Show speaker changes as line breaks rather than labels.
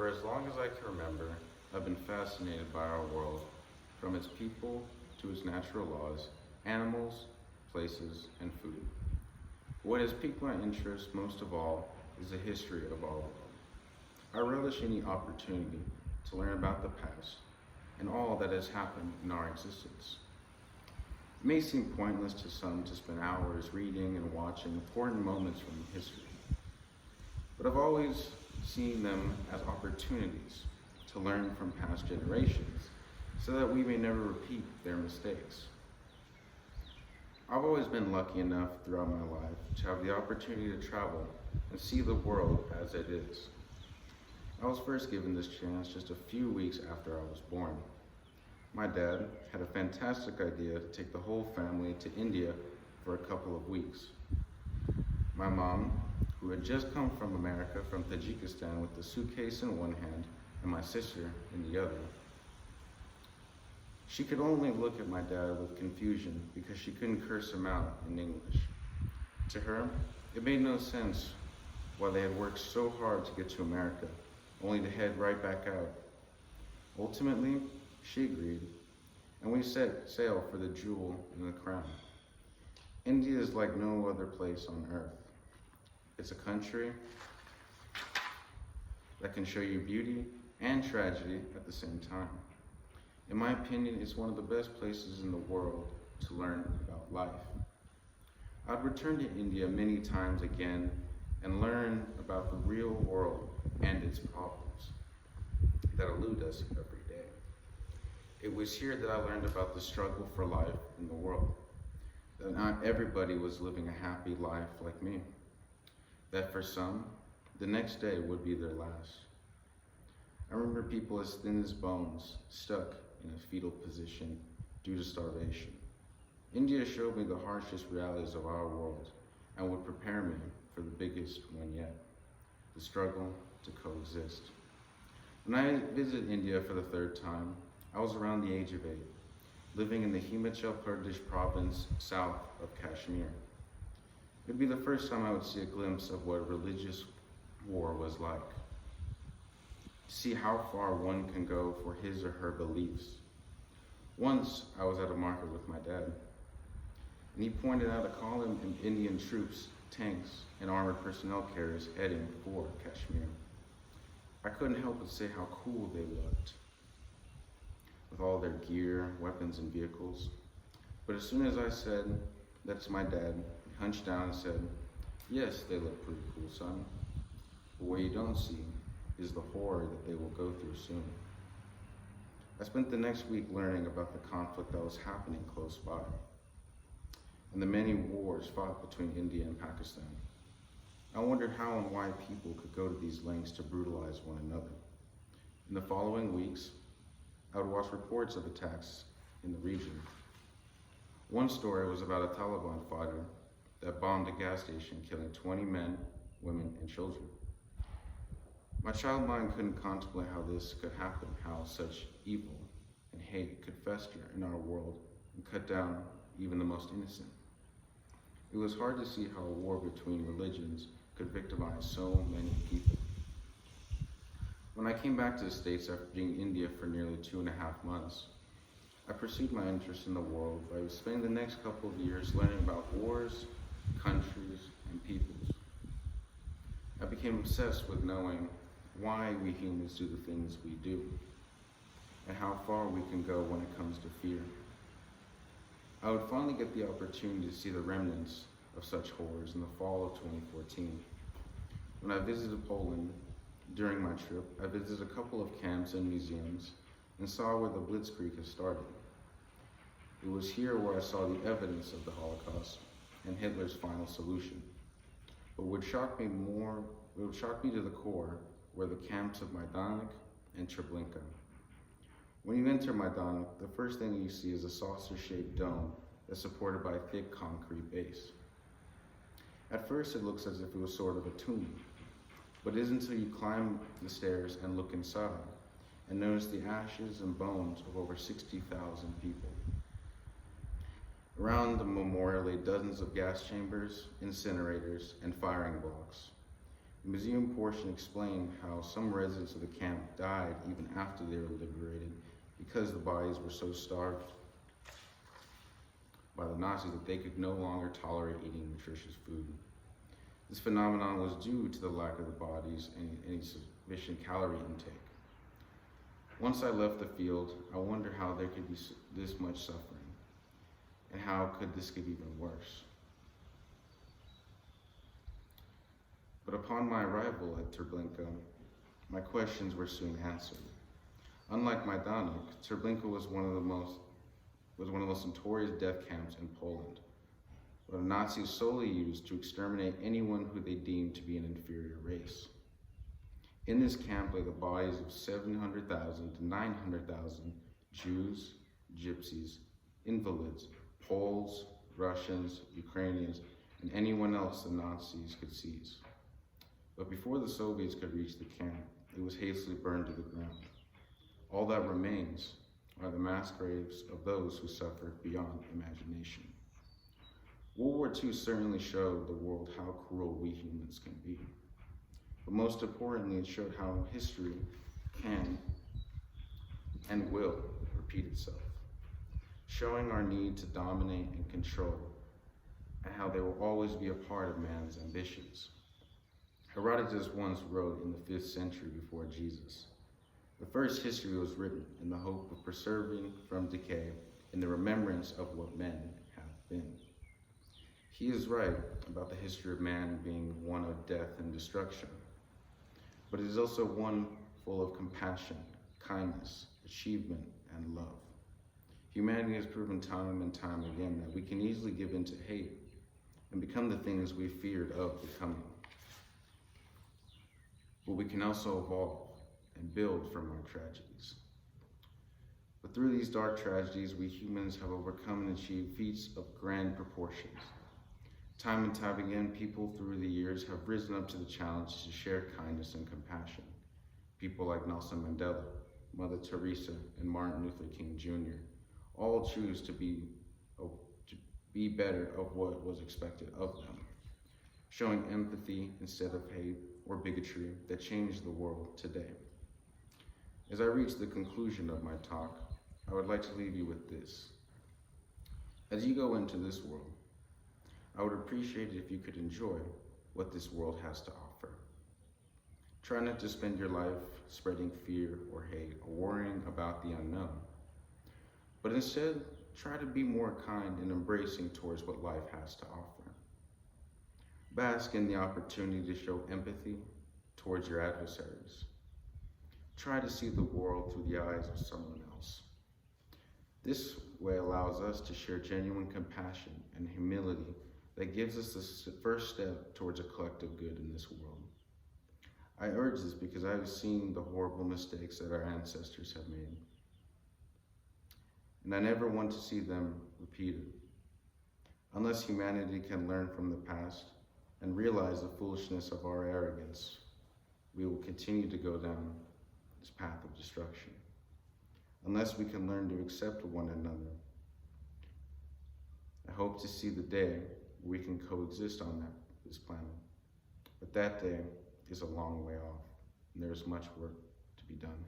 For as long as I can remember, I've been fascinated by our world, from its people to its natural laws, animals, places, and food. What has piqued my interest most of all is the history of our world. I relish any opportunity to learn about the past and all that has happened in our existence. It may seem pointless to some to spend hours reading and watching important moments from history, but I've always seen them as opportunities to learn from past generations so that we may never repeat their mistakes. I've always been lucky enough throughout my life to have the opportunity to travel and see the world as it is. I was first given this chance just a few weeks after I was born. My dad had a fantastic idea to take the whole family to India for a couple of weeks. My mom, who had just come from America, from Tajikistan, with the suitcase in one hand and my sister in the other, she could only look at my dad with confusion because she couldn't curse him out in English. To her, it made no sense why they had worked so hard to get to America, only to head right back out. Ultimately, she agreed, and we set sail for the jewel in the crown. India is like no other place on earth. It's a country that can show you beauty and tragedy at the same time. In my opinion, it's one of the best places in the world to learn about life. I'd return to India many times again and learn about the real world and its problems that elude us every day. It was here that I learned about the struggle for life in the world, that not everybody was living a happy life like me, that for some, the next day would be their last. I remember people as thin as bones, stuck in a fetal position due to starvation. India showed me the harshest realities of our world and would prepare me for the biggest one yet, the struggle to coexist. When I visited India for the third time, I was around the age of 8, living in the Himachal Pradesh province south of Kashmir. It'd be the first time I would see a glimpse of what religious war was like, to see how far one can go for his or her beliefs. Once, I was at a market with my dad, and he pointed out a column of Indian troops, tanks, and armored personnel carriers heading for Kashmir. I couldn't help but say how cool they looked, with all their gear, weapons, and vehicles. But as soon as I said, "That's my dad," he hunched down and said, "Yes, they look pretty cool, son. But what you don't see is the horror that they will go through soon." I spent the next week learning about the conflict that was happening close by, and the many wars fought between India and Pakistan. I wondered how and why people could go to these lengths to brutalize one another. In the following weeks, I would watch reports of attacks in the region. One story was about a Taliban fighter that bombed a gas station, killing 20 men, women, and children. My child mind couldn't contemplate how this could happen, how such evil and hate could fester in our world and cut down even the most innocent. It was hard to see how a war between religions could victimize so many people. When I came back to the States after being in India for nearly 2.5 months, I pursued my interest in the world by spending the next couple of years learning about wars, countries, and peoples. I became obsessed with knowing why we humans do the things we do, and how far we can go when it comes to fear. I would finally get the opportunity to see the remnants of such horrors in the fall of 2014. When I visited Poland during my trip, I visited a couple of camps and museums and saw where the Blitzkrieg had started. It was here where I saw the evidence of the Holocaust and Hitler's final solution. But what would shock me to the core were the camps of Majdanek and Treblinka. When you enter Majdanek, the first thing you see is a saucer-shaped dome that's supported by a thick concrete base. At first, it looks as if it was sort of a tomb, but it isn't until you climb the stairs and look inside and notice the ashes and bones of over 60,000 people. Around the memorial lay dozens of gas chambers, incinerators, and firing blocks. The museum portion explained how some residents of the camp died even after they were liberated because the bodies were so starved by the Nazis that they could no longer tolerate eating nutritious food. This phenomenon was due to the lack of the bodies and any sufficient calorie intake. Once I left the field, I wondered how there could be this much suffering, and how could this get even worse. But upon my arrival at Treblinka, my questions were soon answered. Unlike Majdanek, Treblinka was one of the most notorious death camps in Poland, where the Nazis solely used to exterminate anyone who they deemed to be an inferior race. In this camp lay the bodies of 700,000 to 900,000 Jews, Gypsies, invalids, Poles, Russians, Ukrainians, and anyone else the Nazis could seize. But before the Soviets could reach the camp, it was hastily burned to the ground. All that remains are the mass graves of those who suffered beyond imagination. World War II certainly showed the world how cruel we humans can be. But most importantly, it showed how history can and will repeat itself, showing our need to dominate and control, and how they will always be a part of man's ambitions. Herodotus once wrote in the 5th century before Jesus, "The first history was written in the hope of preserving from decay in the remembrance of what men have been." He is right about the history of man being one of death and destruction, but it is also one full of compassion, kindness, achievement, and love. Humanity has proven time and time again that we can easily give in to hate and become the things we feared of becoming. But we can also evolve and build from our tragedies. But through these dark tragedies, we humans have overcome and achieved feats of grand proportions. Time and time again, people through the years have risen up to the challenge to share kindness and compassion. People like Nelson Mandela, Mother Teresa, and Martin Luther King Jr. all choose to be better of what was expected of them, showing empathy instead of hate or bigotry that changed the world today. As I reach the conclusion of my talk, I would like to leave you with this. As you go into this world, I would appreciate it if you could enjoy what this world has to offer. Try not to spend your life spreading fear or hate or worrying about the unknown, but instead try to be more kind and embracing towards what life has to offer. Bask in the opportunity to show empathy towards your adversaries. Try to see the world through the eyes of someone else. This way allows us to share genuine compassion and humility that gives us the first step towards a collective good in this world. I urge this because I have seen the horrible mistakes that our ancestors have made, and I never want to see them repeated. Unless humanity can learn from the past and realize the foolishness of our arrogance, we will continue to go down this path of destruction. Unless we can learn to accept one another, I hope to see the day we can coexist on this planet. But that day is a long way off, and there is much work to be done.